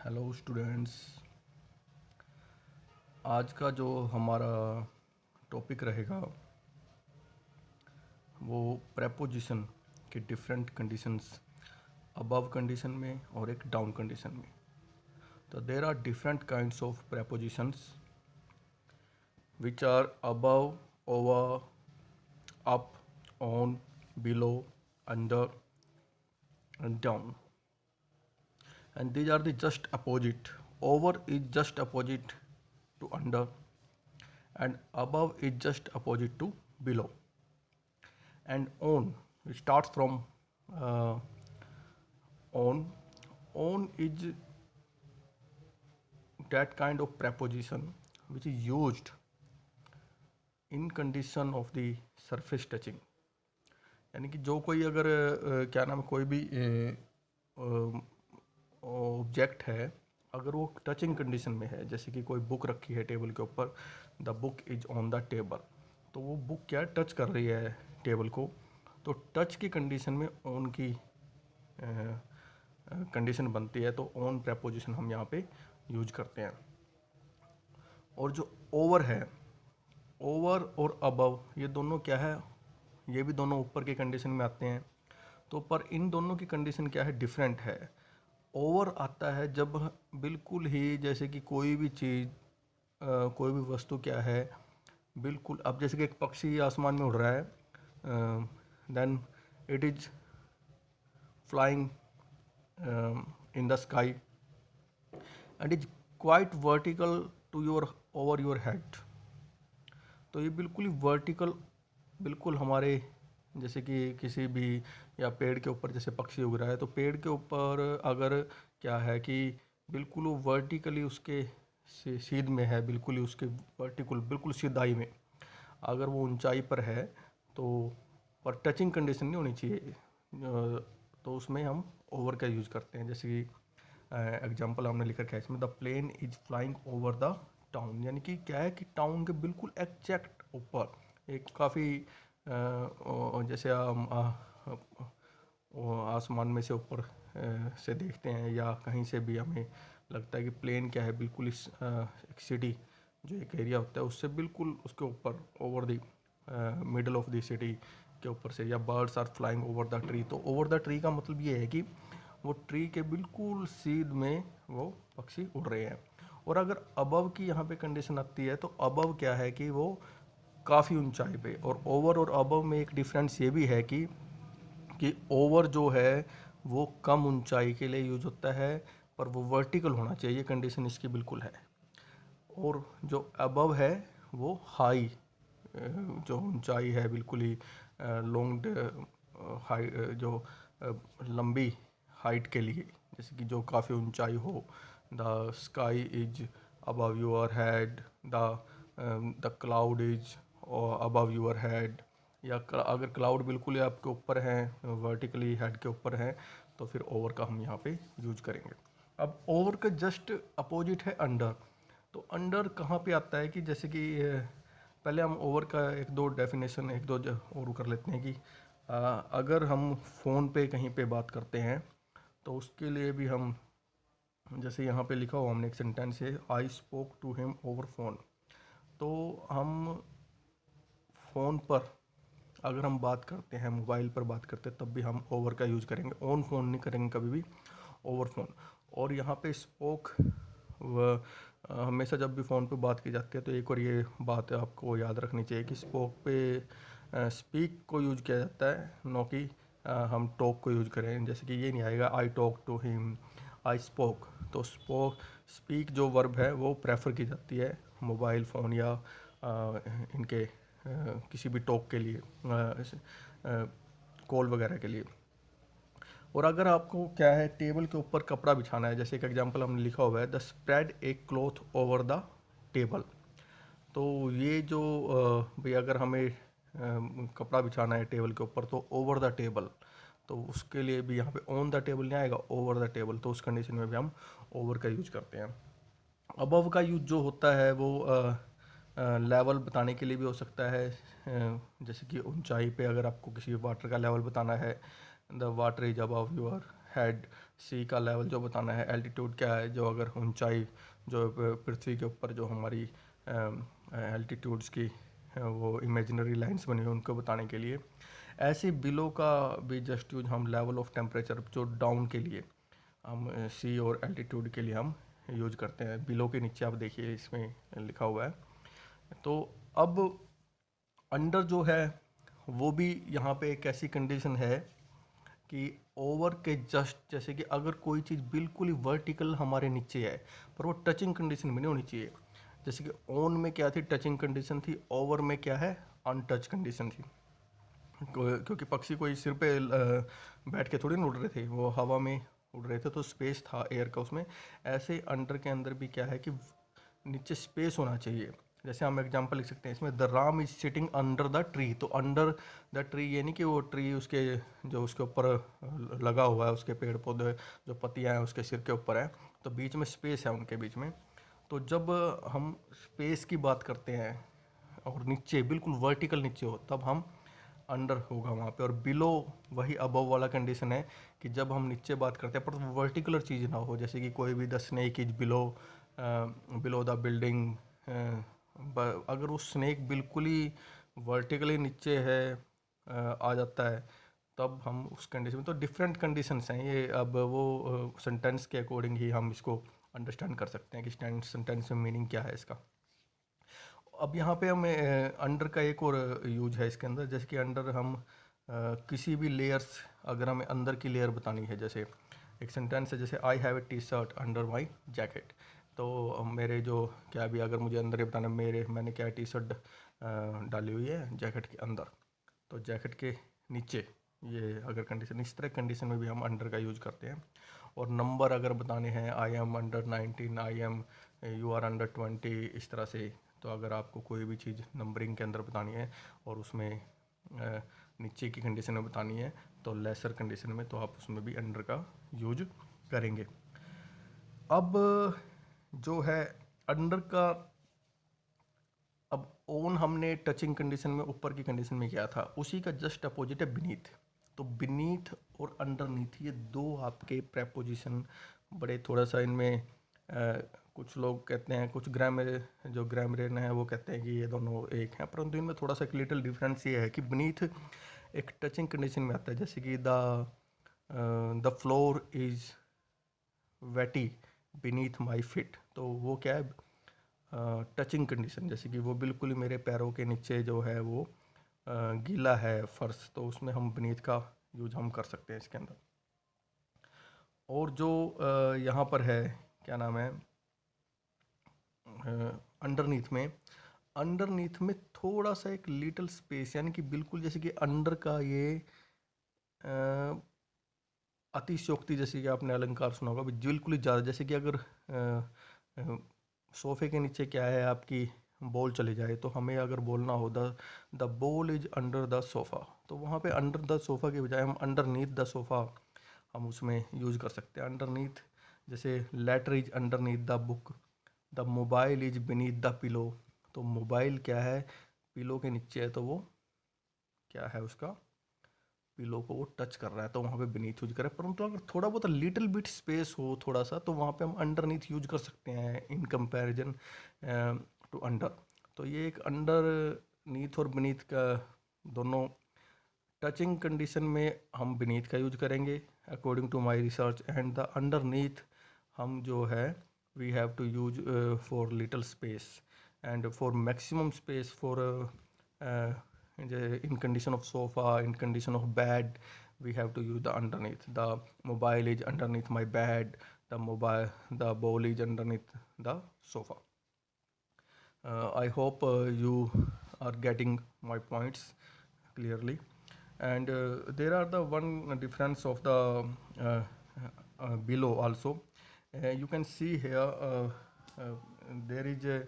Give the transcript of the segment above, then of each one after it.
Hello students. आज का जो हमारा टॉपिक रहेगा वो प्रेपोजिशन के डिफरेंट कंडीशंस, अबव कंडीशन में और एक डाउन कंडीशन में। तो there are different kinds of prepositions which are above, over, up, on, below, under and down, and these are the just opposite. Over is just opposite to under and above is just opposite to below. And on, it starts from uh, on is that kind of preposition which is used in condition of the surface touching. यानी कि जो कोई अगर क्या नाम है, कोई भी ऑब्जेक्ट है, अगर वो टचिंग कंडीशन में है, जैसे कि कोई बुक रखी है टेबल के ऊपर, the book is on the table, तो वो बुक क्या है, टच कर रही है टेबल को। तो टच की कंडीशन में ऑन की कंडीशन बनती है, तो ऑन प्रेपोजिशन हम यहाँ पे यूज करते हैं। और जो ओवर है, ओवर और अबव, ये दोनों क्या है, ये भी दोनों ऊपर की कंडीशन में आते हैं। तो पर इन दोनों की कंडीशन क्या है, डिफरेंट है। ओवर आता है जब बिल्कुल ही जैसे कि कोई भी चीज़, कोई भी वस्तु क्या है, बिल्कुल, अब जैसे कि एक पक्षी आसमान में उड़ रहा है, then it is flying in the sky and is quite vertical to your over your head. तो ये बिल्कुल ही वर्टिकल, बिल्कुल हमारे जैसे कि किसी भी या पेड़ के ऊपर जैसे पक्षी उग रहा है, तो पेड़ के ऊपर अगर क्या है कि बिल्कुल वो वर्टिकली उसके सीध में है, बिल्कुल ही उसके वर्टिकल बिल्कुल सीधाई में, अगर वो ऊंचाई पर है तो, पर टचिंग कंडीशन नहीं होनी चाहिए, तो उसमें हम ओवर का यूज़ करते हैं। जैसे कि एग्जांपल हमने लिखा है इसमें, the plane is flying over the town, यानी कि क्या है कि टाउन के बिल्कुल एग्जैक्ट ऊपर एक काफ़ी जैसे हम आसमान में से ऊपर से देखते हैं या कहीं से भी हमें लगता है कि प्लेन क्या है, बिल्कुल इस एक सिटी जो एक एरिया होता है उससे बिल्कुल उसके ऊपर, over the middle of the city के ऊपर से, या birds are flying over the tree. तो ओवर द ट्री का मतलब ये है कि वो ट्री के बिल्कुल सीध में वो पक्षी उड़ रहे हैं। और अगर अबव की यहाँ पे कंडीशन आती है, तो अबव क्या है कि वो काफ़ी ऊंचाई पे, और ओवर और अबव में एक डिफरेंस ये भी है कि ओवर जो है वो कम ऊंचाई के लिए यूज होता है, पर वो वर्टिकल होना चाहिए, कंडीशन इसकी बिल्कुल है। और जो अबव है वो हाई, जो ऊंचाई है बिल्कुल ही लॉन्ग हाई, जो लंबी हाइट के लिए, जैसे कि जो काफ़ी ऊंचाई हो, the sky is above your head, the cloud is above your head, या अगर क्लाउड बिल्कुल ही आपके ऊपर हैं, वर्टिकली हेड के ऊपर हैं, तो फिर ओवर का हम यहाँ पे यूज करेंगे। अब ओवर का जस्ट अपोजिट है अंडर। तो अंडर कहाँ पे आता है कि जैसे कि पहले हम ओवर का एक दो डेफिनेशन, एक दो और कर लेते हैं कि अगर हम फ़ोन पे कहीं पे बात करते हैं, तो उसके लिए भी हम, जैसे यहाँ पे लिखा हुआ हमने एक सेंटेंस है, I spoke to him over phone. तो हम फ़ोन पर अगर हम बात करते हैं, मोबाइल पर बात करते हैं, तब भी हम ओवर का यूज़ करेंगे, ऑन फ़ोन नहीं करेंगे कभी भी, ओवर फ़ोन। और यहाँ पे स्पोक हमेशा जब भी फ़ोन पे बात की जाती है, तो एक और ये बात है आपको याद रखनी चाहिए कि स्पोक पे स्पीक को यूज़ किया जाता है, नो कि हम टॉक को यूज़ करें। जैसे कि ये नहीं आएगा I talk to him, I spoke. तो स्पीक जो वर्ब है वो प्रेफर की जाती है मोबाइल फ़ोन या इनके किसी भी टॉक के लिए, कॉल वगैरह के लिए। और अगर आपको क्या है, टेबल के ऊपर कपड़ा बिछाना है, जैसे एक एग्जांपल हमने लिखा हुआ है, the spread A cloth over the table. तो ये जो भाई अगर हमें कपड़ा बिछाना है टेबल के ऊपर, तो ओवर द टेबल, तो उसके लिए भी यहाँ पे ऑन द टेबल नहीं आएगा, ओवर द टेबल। तो उस कंडीशन में भी हम ओवर का यूज करते हैं। अबव का यूज जो होता है वो लेवल बताने के लिए भी हो सकता है, जैसे कि ऊंचाई पे अगर आपको किसी वाटर का लेवल बताना है, the water is above your head, sea का लेवल जो बताना है, एल्टीट्यूड क्या है, जो अगर ऊंचाई जो पृथ्वी के ऊपर जो हमारी एल्टीट्यूड्स की वो इमेजिनरी लाइंस बनी हुई उनको बताने के लिए। ऐसे बिलो का भी जस्ट यूज हम लेवल ऑफ टेम्परेचर जो डाउन के लिए हम सी और एल्टीट्यूड के लिए हम यूज करते हैं। बिलो के नीचे आप देखिए इसमें लिखा हुआ है। तो अब अंडर जो है वो भी यहाँ पे एक ऐसी कंडीशन है कि ओवर के जस्ट, जैसे कि अगर कोई चीज़ बिल्कुल ही वर्टिकल हमारे नीचे है पर वो टचिंग कंडीशन में नहीं होनी चाहिए। जैसे कि ऑन में क्या थी, टचिंग कंडीशन थी, ओवर में क्या है, अनटच कंडीशन थी। क्योंकि पक्षी कोई सिर पे बैठ के थोड़ी ना उड़ रहे थे, वो हवा में उड़ रहे थे, तो स्पेस था एयर का उसमें। ऐसे अंडर के अंदर भी क्या है कि नीचे स्पेस होना चाहिए। जैसे हम एग्जांपल लिख सकते हैं इसमें, the Ram is sitting under the tree. तो अंडर द ट्री ये नहीं कि वो ट्री उसके जो उसके ऊपर लगा हुआ है, उसके पेड़ पौधे जो पत्तियां हैं उसके सिर के ऊपर है, तो बीच में स्पेस है उनके बीच में। तो जब हम स्पेस की बात करते हैं और नीचे बिल्कुल वर्टिकल नीचे हो, तब हम अंडर होगा वहाँ पे। और बिलो वही अबव वाला कंडीशन है कि जब हम नीचे बात करते हैं पर वर्टिकुलर चीज़ ना हो, जैसे कि कोई भी the snake is below below the building. अगर वो स्नेक बिल्कुल ही वर्टिकली नीचे है आ जाता है, तब हम उस कंडीशन में, तो डिफरेंट कंडीशंस हैं ये। अब वो सेंटेंस के अकॉर्डिंग ही हम इसको अंडरस्टैंड कर सकते हैं कि सेंटेंस में मीनिंग क्या है इसका। अब यहाँ पे हमें अंडर का एक और यूज है इसके अंदर। जैसे कि अंडर हम किसी भी लेयर्स, अगर हमें अंदर की लेयर बतानी है, जैसे एक सेंटेंस है, जैसे I have A T shirt under my jacket. तो मेरे जो क्या भी, अगर मुझे अंदर ये बताना मैंने क्या टी शर्ट डाली हुई है जैकेट के अंदर, तो जैकेट के नीचे, ये अगर कंडीशन, इस तरह कंडीशन में भी हम अंडर का यूज़ करते हैं। और नंबर अगर बताने हैं, I am under 19, I am, you are under 20, इस तरह से। तो अगर आपको कोई भी चीज़ नंबरिंग के अंदर बतानी है और उसमें नीचे की कंडीशन में बतानी है, तो लेसर कंडीशन में, तो आप उसमें भी अंडर का यूज करेंगे। अब जो है अंडर का, अब ओन हमने टचिंग कंडीशन में ऊपर की कंडीशन में किया था, उसी का जस्ट अपोजिट है बिनीथ। तो बिनीथ और अंडरनीथ ये दो आपके प्रेपोजिशन बड़े थोड़ा सा इनमें कुछ लोग कहते हैं, कुछ ग्रामर जो ग्रामरियन है वो कहते हैं कि ये दोनों एक हैं, परंतु इनमें थोड़ा सा एक लिटिल डिफरेंस ये है कि बिनीथ एक टचिंग कंडीशन में आता है। जैसे कि the floor is wet beneath my feet, तो वो क्या है, टचिंग कंडीशन। जैसे कि वो बिल्कुल ही मेरे पैरों के नीचे जो है वो गीला है फर्श, तो उसमें हम बीनीथ का यूज हम कर सकते हैं इसके अंदर। और जो यहाँ पर है, क्या नाम है, अंडरनीथ में थोड़ा सा एक लिटिल स्पेस, यानी कि बिल्कुल जैसे कि अंडर का ये अतिशयोक्ति, जैसे कि आपने अलंकार सुना होगा, बिल्कुल ही ज़्यादा। जैसे कि अगर सोफे के नीचे क्या है आपकी बॉल चली जाए, तो हमें अगर बोलना हो the ball is under the sofa, तो वहाँ पे अंडर द सोफ़ा की बजाय हम अंडरनीथ द सोफ़ा हम उसमें यूज़ कर सकते हैं। अंडरनीथ, जैसे letter is underneath the book, the mobile is beneath the pillow. तो मोबाइल क्या है, पिलो के नीचे है, तो वो क्या है, उसका पिलो को वो टच कर रहा है, तो वहाँ पे बीनीथ यूज करें। परंतु अगर थोड़ा बहुत लिटिल बिट स्पेस हो थोड़ा सा, तो वहाँ पे हम अंडरनीथ यूज कर सकते हैं इन कंपैरिजन टू अंडर। तो ये एक अंडर नीथ और बीनीथ का दोनों टचिंग कंडीशन में हम बीनीथ का यूज करेंगे according to my research, and the underneath हम जो है we have to use for little space and for maximum space for in condition of sofa, in condition of bed, we have to use the underneath. The mobile is underneath my bed, the ball is underneath the sofa. I hope you are getting my points clearly. And there are the one difference of the below also. You can see here there is a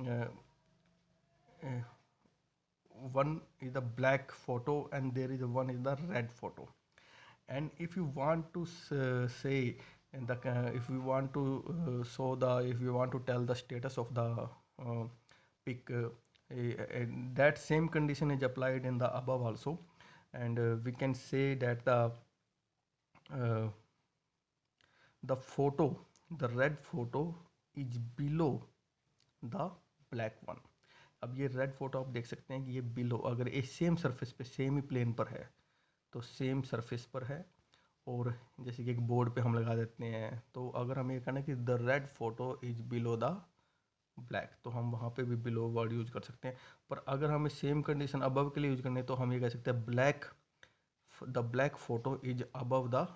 uh, one is the black photo and there is one is the red photo. And if you want to say, and the if you want to show the, if you want to tell the status of the pic, and that same condition is applied in the above also. And we can say that the the red photo is below the black one. अब ये red photo आप देख सकते हैं कि ये below, अगर ये सेम सरफेस पे, सेम ही प्लेन पर है, तो सेम सरफेस पर है, और जैसे कि एक बोर्ड पे हम लगा देते हैं, तो अगर हम ये कहना है कि the red photo is below the black, तो हम वहाँ पे भी बिलो वर्ड यूज कर सकते हैं। पर अगर हमें सेम कंडीशन अबव के लिए यूज करनी है, तो हम ये कह सकते हैं the black photo is above the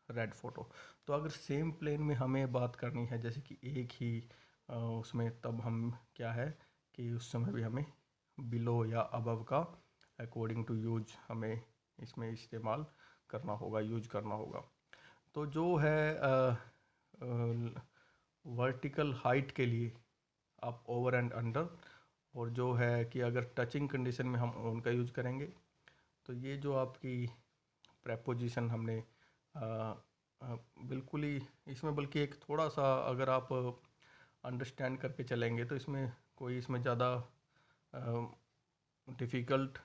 red photo. तो अगर सेम प्लेन में हमें बात करनी है, जैसे कि एक ही उसमें, तब हम क्या है कि उस समय भी हमें बिलो या अबव का अकॉर्डिंग टू यूज हमें इसमें इस्तेमाल करना होगा, यूज करना होगा। तो जो है वर्टिकल हाइट के लिए आप ओवर एंड अंडर, और जो है कि अगर टचिंग कंडीशन में हम उनका यूज करेंगे, तो ये जो आपकी प्रेपोजिशन हमने बिल्कुल ही इसमें, बल्कि एक थोड़ा सा अगर आप अंडरस्टैंड करके चलेंगे, तो इसमें कोई इसमें ज़्यादा डिफ़िकल्ट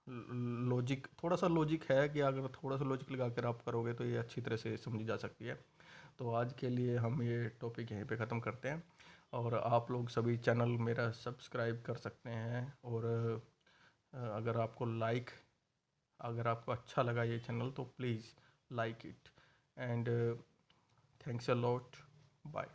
लॉजिक, थोड़ा सा लॉजिक है कि अगर थोड़ा सा लॉजिक लगा कर आप करोगे तो ये अच्छी तरह से समझी जा सकती है। तो आज के लिए हम ये टॉपिक यहीं पे ख़त्म करते हैं, और आप लोग सभी चैनल मेरा सब्सक्राइब कर सकते हैं, और अगर आपको अच्छा लगा ये चैनल, तो please like it, and thanks a lot, bye.